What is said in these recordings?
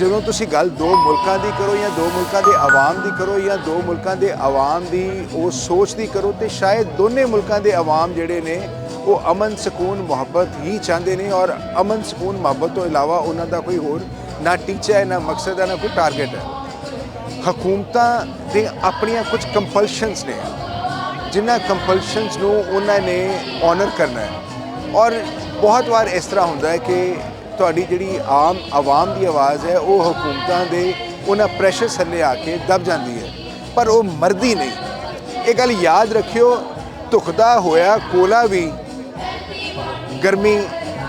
ਜਦੋਂ ਤੁਸੀਂ ਗੱਲ ਦੋ ਮੁਲਕਾਂ ਦੀ ਕਰੋ ਜਾਂ ਦੋ ਮੁਲਕਾਂ ਦੇ ਆਵਾਮ ਦੀ ਕਰੋ ਜਾਂ ਦੋ ਮੁਲਕਾਂ ਦੇ ਆਵਾਮ ਦੀ ਉਹ ਸੋਚ ਦੀ ਕਰੋ ਤੇ ਸ਼ਾਇਦ ਦੋਨੇ ਮੁਲਕਾਂ ਦੇ ਆਵਾਮ ਜਿਹੜੇ ਨੇ ਉਹ ਅਮਨ ਸਕੂਨ ਮੁਹੱਬਤ ਹੀ ਚਾਹੁੰਦੇ ਨੇ ਔਰ ਅਮਨ ਸਕੂਨ ਮੁਹੱਬਤ ਤੋਂ ਇਲਾਵਾ ਉਹਨਾਂ ਦਾ ਕੋਈ ਹੋਰ ਨਾ ਟੀਚਾ ਹੈ ਨਾ ਮਕਸਦ ਹੈ ਨਾ ਕੋਈ ਟਾਰਗੇਟ ਹੈ। ਹਕੂਮਤਾਂ ਦੇ ਆਪਣੀਆਂ ਕੁਝ ਕੰਪਲਸ਼ਨਸ ਨੇ ਜਿਨ੍ਹਾਂ ਕੰਪਲਸ਼ਨਸ ਨੂੰ ਉਹਨਾਂ ਨੇ ਆਨਰ ਕਰਨਾ ਹੈ ਔਰ ਬਹੁਤ ਵਾਰ ਇਸ ਤਰ੍ਹਾਂ ਹੁੰਦਾ ਹੈ ਕਿ ਤੁਹਾਡੀ ਜਿਹੜੀ ਆਮ ਆਵਾਮ ਦੀ ਆਵਾਜ਼ ਹੈ ਉਹ ਹਕੂਮਤਾਂ ਦੇ ਉਹਨਾਂ ਪ੍ਰੈਸ਼ਰ ਥੱਲੇ ਆ ਕੇ ਦਬ ਜਾਂਦੀ ਹੈ ਪਰ ਉਹ ਮਰਦੀ ਨਹੀਂ। ਇਹ ਗੱਲ ਯਾਦ ਰੱਖਿਓ, ਧੁਖਦਾ ਹੋਇਆ ਕੋਲਾ ਵੀ ਗਰਮੀ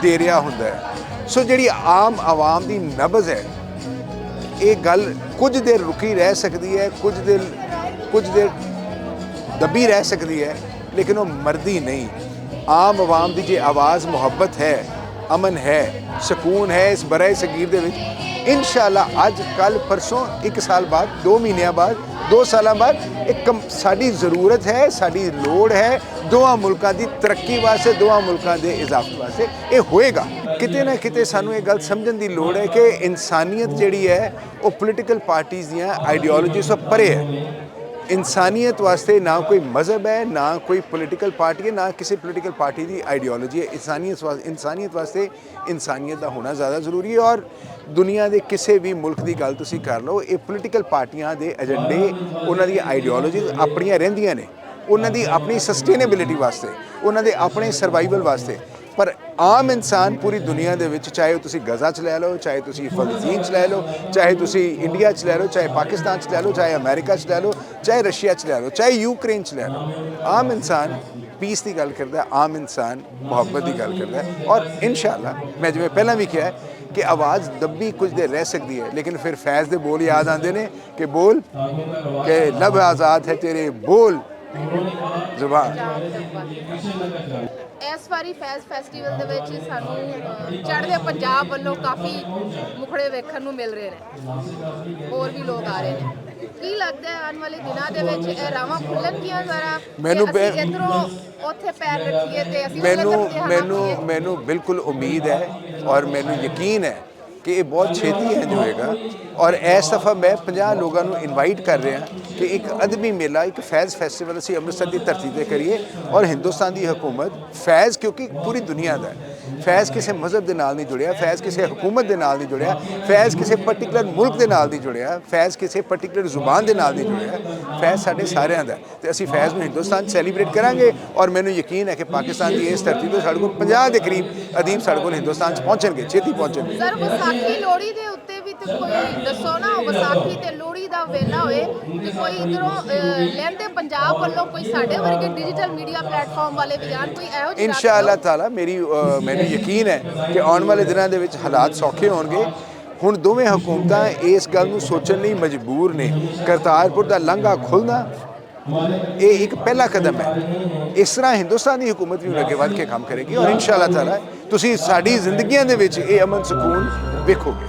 ਦੇ ਰਿਹਾ ਹੁੰਦਾ ਹੈ। ਸੋ ਜਿਹੜੀ ਆਮ ਆਵਾਮ ਦੀ ਨਬਜ਼ ਹੈ ਇਹ ਗੱਲ ਕੁਝ ਦੇਰ ਰੁਕੀ ਰਹਿ ਸਕਦੀ ਹੈ, ਕੁਝ ਦੇਰ ਦਬੀ ਰਹਿ ਸਕਦੀ ਹੈ ਲੇਕਿਨ ਉਹ ਮਰਦੀ ਨਹੀਂ। ਆਮ ਆਵਾਮ ਦੀ ਜੇ ਆਵਾਜ਼ ਮੁਹੱਬਤ ਹੈ, ਅਮਨ ਹੈ, ਸਕੂਨ ਹੈ ਇਸ ਬਰੇ ਸਗੀਰ ਦੇ ਵਿੱਚ ਇਨਸ਼ਾਅੱਲਾ ਅੱਜ ਕੱਲ੍ਹ ਪਰਸੋਂ 1 ਸਾਲ ਬਾਅਦ 2 ਮਹੀਨਿਆਂ ਬਾਅਦ 2 ਸਾਲਾਂ ਬਾਅਦ ਇੱਕ ਸਾਡੀ ਜ਼ਰੂਰਤ ਹੈ, ਸਾਡੀ ਲੋੜ ਹੈ ਦੋਵਾਂ ਮੁਲਕਾਂ ਦੀ ਤਰੱਕੀ ਵਾਸਤੇ, ਦੋਵਾਂ ਮੁਲਕਾਂ ਦੇ ਇਜ਼ਾਫੇ ਵਾਸਤੇ ਇਹ ਹੋਏਗਾ। ਕਿਤੇ ਨਾ ਕਿਤੇ ਸਾਨੂੰ ਇਹ ਗੱਲ ਸਮਝਣ ਦੀ ਲੋੜ ਹੈ ਕਿ ਇਨਸਾਨੀਅਤ ਜਿਹੜੀ ਹੈ ਉਹ ਪੋਲੀਟੀਕਲ ਪਾਰਟੀਆਂ ਦੀਆਂ ਆਈਡੀਓਲੋਜੀ ਤੋਂ ਪਰੇ ਹੈ। ਇਨਸਾਨੀਅਤ ਵਾਸਤੇ ਨਾ ਕੋਈ ਮਜ਼ਹਬ ਹੈ, ਨਾ ਕੋਈ ਪੋਲੀਟੀਕਲ ਪਾਰਟੀ ਹੈ, ਨਾ ਕਿਸੇ ਪੋਲੀਟੀਕਲ ਪਾਰਟੀ ਦੀ ਆਈਡੀਓਲੋਜੀ ਹੈ। ਇਨਸਾਨੀਅਤ ਵਾਸਤੇ ਇਨਸਾਨੀਅਤ ਦਾ ਹੋਣਾ ਜ਼ਿਆਦਾ ਜ਼ਰੂਰੀ ਹੈ ਔਰ ਦੁਨੀਆ ਦੇ ਕਿਸੇ ਵੀ ਮੁਲਕ ਦੀ ਗੱਲ ਤੁਸੀਂ ਕਰ ਲਓ, ਇਹ ਪੋਲੀਟੀਕਲ ਪਾਰਟੀਆਂ ਦੇ ਏਜੰਡੇ, ਉਹਨਾਂ ਦੀਆਂ ਆਈਡੀਓਲੋਜੀਜ਼ ਆਪਣੀਆਂ ਰਹਿੰਦੀਆਂ ਨੇ, ਉਹਨਾਂ ਦੀ ਆਪਣੀ ਸਸਟੇਨੇਬਿਲਿਟੀ ਵਾਸਤੇ, ਉਹਨਾਂ ਦੇ ਆਪਣੇ ਸਰਵਾਈਵਲ ਵਾਸਤੇ। ਪਰ ਆਮ ਇਨਸਾਨ ਪੂਰੀ ਦੁਨੀਆ ਦੇ ਵਿੱਚ ਚਾਹੇ ਤੁਸੀਂ ਗਜ਼ਾ 'ਚ ਲੈ ਲਓ, ਚਾਹੇ ਤੁਸੀਂ ਫਲਸਤੀਨ 'ਚ ਲੈ ਲਓ, ਚਾਹੇ ਤੁਸੀਂ ਇੰਡੀਆ 'ਚ ਲੈ ਲਓ, ਚਾਹੇ ਪਾਕਿਸਤਾਨ 'ਚ ਲੈ ਲਓ, ਚਾਹੇ ਅਮਰੀਕਾ 'ਚ ਲੈ ਲਓ, ਚਾਹੇ ਰਸ਼ੀਆ 'ਚ ਲੈ ਲਓ, ਚਾਹੇ ਯੂਕਰੇਨ 'ਚ ਲੈ ਲਓ, ਆਮ ਇਨਸਾਨ ਪੀਸ ਦੀ ਗੱਲ ਕਰਦਾ, ਆਮ ਇਨਸਾਨ ਮੁਹੱਬਤ ਦੀ ਗੱਲ ਕਰਦਾ ਔਰ ਇਨਸ਼ਾਅੱਲਾ ਮੈਂ ਜਿਵੇਂ ਪਹਿਲਾਂ ਵੀ ਕਿਹਾ ਕਿ ਆਵਾਜ਼ ਦੱਬੀ ਕੁਝ ਦੇਰ ਰਹਿ ਸਕਦੀ ਹੈ ਲੇਕਿਨ ਫਿਰ ਫੈਜ਼ ਦੇ ਬੋਲ ਯਾਦ ਆਉਂਦੇ ਨੇ ਕਿ ਬੋਲ ਕਿ ਲਬ ਆਜ਼ਾਦ ਹੈ ਤੇਰੇ ਬੋਲ ਜ਼ੁਬਾਨ। ਇਸ ਵਾਰੀ ਫੈਜ਼ ਫੈਸਟੀਵਲ ਦੇ ਵਿੱਚ ਸਾਨੂੰ ਚੜ੍ਹਦੇ ਪੰਜਾਬ ਵੱਲੋਂ ਕਾਫੀ ਮੁਖੜੇ ਵੇਖਣ ਨੂੰ ਮਿਲ ਰਹੇ ਨੇ, ਹੋਰ ਵੀ ਲੋਕ ਆ ਰਹੇ ਨੇ। ਕੀ ਲੱਗਦਾ ਹੈ ਆਉਣ ਵਾਲੇ ਦਿਨਾਂ ਦੇ ਵਿੱਚ ਇਹ ਰਾਵਾਂ ਖੁੱਲਣਗੀਆਂ ਜ਼ਰਾ? ਮੈਨੂੰ ਇੱਧਰੋਂ ਉੱਥੇ ਪੈਰ ਰੱਖੀਏ ਤੇ ਅਸੀਂ ਮੈਨੂੰ ਬਿਲਕੁਲ ਉਮੀਦ ਹੈ ਔਰ ਮੈਨੂੰ ਯਕੀਨ ਹੈ ਕਿ ਇਹ ਬਹੁਤ ਛੇਤੀ ਇੰਜ ਹੋਏਗਾ ਔਰ ਇਸ ਦਫਾ ਮੈਂ 50 ਲੋਕਾਂ ਨੂੰ ਇਨਵਾਈਟ ਕਰ ਰਿਹਾ ਕਿ ਇੱਕ ਅਦਬੀ ਮੇਲਾ, ਇੱਕ ਫੈਜ਼ ਫੈਸਟੀਵਲ ਅਸੀਂ ਅੰਮ੍ਰਿਤਸਰ ਦੀ ਧਰਤੀ 'ਤੇ ਕਰੀਏ ਔਰ ਹਿੰਦੁਸਤਾਨ ਦੀ ਹਕੂਮਤ ਫੈਜ਼, ਕਿਉਂਕਿ ਪੂਰੀ ਦੁਨੀਆ ਦਾ ਫੈਜ਼ ਕਿਸੇ ਮਜ਼ਹਬ ਦੇ ਨਾਲ ਨਹੀਂ ਜੁੜਿਆ, ਫੈਜ਼ ਕਿਸੇ ਹਕੂਮਤ ਦੇ ਨਾਲ ਨਹੀਂ ਜੁੜਿਆ, ਫੈਜ਼ ਕਿਸੇ ਪਰਟੀਕੂਲਰ ਮੁਲਕ ਦੇ ਨਾਲ ਨਹੀਂ ਜੁੜਿਆ, ਫੈਜ਼ ਕਿਸੇ ਪਰਟੀਕੂਲਰ ਜ਼ੁਬਾਨ ਦੇ ਨਾਲ ਨਹੀਂ ਜੁੜਿਆ, ਫੈਜ਼ ਸਾਡੇ ਸਾਰਿਆਂ ਦਾ ਤੇ ਅਸੀਂ ਫੈਜ਼ ਨੂੰ ਹਿੰਦੁਸਤਾਨ 'ਚ ਸੈਲੀਬ੍ਰੇਟ ਕਰਾਂਗੇ ਔਰ ਮੈਨੂੰ ਯਕੀਨ ਹੈ ਕਿ ਪਾਕਿਸਤਾਨ ਦੀ ਇਸ ਧਰਤੀ ਤੋਂ ਸਾਡੇ ਕੋਲ 50 ਦੇ ਕਰੀਬ ਅਦੀਬ ਸਾਡੇ ਕੋਲ ਹਿੰਦੁਸਤਾਨ 'ਚ ਪਹੁੰਚਣਗੇ, ਛੇਤੀ ਪਹੁੰਚਣਗੇ। ਸਰ ਵਿਸਾਖੀ ਲੋਹੜੀ ਦੇ ਉੱਤੇ ਵੀ ਤੇ ਕੋਈ ਦੱਸੋ ਨਾ, ਵਿਸਾਖੀ ਤੇ ਲੋਹੜੀ ਦਾ ਵੇਲਾ ਹੋਏ ਤੇ ਕੋਈ ਇਧਰੋਂ ਲਹਿੰਦੇ ਪੰਜਾਬ ਵੱਲੋਂ ਕੋਈ ਸਾਡੇ ਵਰਗੇ ਡਿਜੀਟਲ ਮੀਡੀਆ ਪਲੇਟਫਾਰਮ ਵਾਲੇ ਵੀ ਆਣ, ਕੋਈ ਇਹੋ ਜਿਹੀ ਇਨਸ਼ਾਅੱਲਾ ਤਾਲਾ ਮੈਨੂੰ ਯਕੀਨ ਹੈ ਕਿ ਆਉਣ ਵਾਲੇ ਦਿਨਾਂ ਦੇ ਵਿੱਚ ਹਾਲਾਤ ਸੌਖੇ ਹੋਣਗੇ। ਹੁਣ ਦੋਵੇਂ ਹਕੂਮਤਾਂ ਇਸ ਗੱਲ ਨੂੰ ਸੋਚਣ ਲਈ ਮਜਬੂਰ ਨੇ ਕਰਤਾਰਪੁਰ ਦਾ ਲਾਂਘਾ ਖੁੱਲ੍ਹਣਾ ਇਹ ਇੱਕ ਪਹਿਲਾ ਕਦਮ ਹੈ। ਇਸ ਤਰ੍ਹਾਂ ਹਿੰਦੁਸਤਾਨ ਦੀ ਹਕੂਮਤ ਵੀ ਅੱਗੇ ਵੱਧ ਕੇ ਕੰਮ ਕਰੇਗੀ ਔਰ ਇਨਸ਼ਾਅੱਲਾ ਤਾਲਾ ਤੁਸੀਂ ਸਾਡੀ ਜ਼ਿੰਦਗੀਆਂ ਦੇ ਵਿੱਚ ਇਹ ਅਮਨ ਸਕੂਨ ਵੇਖੋਗੇ।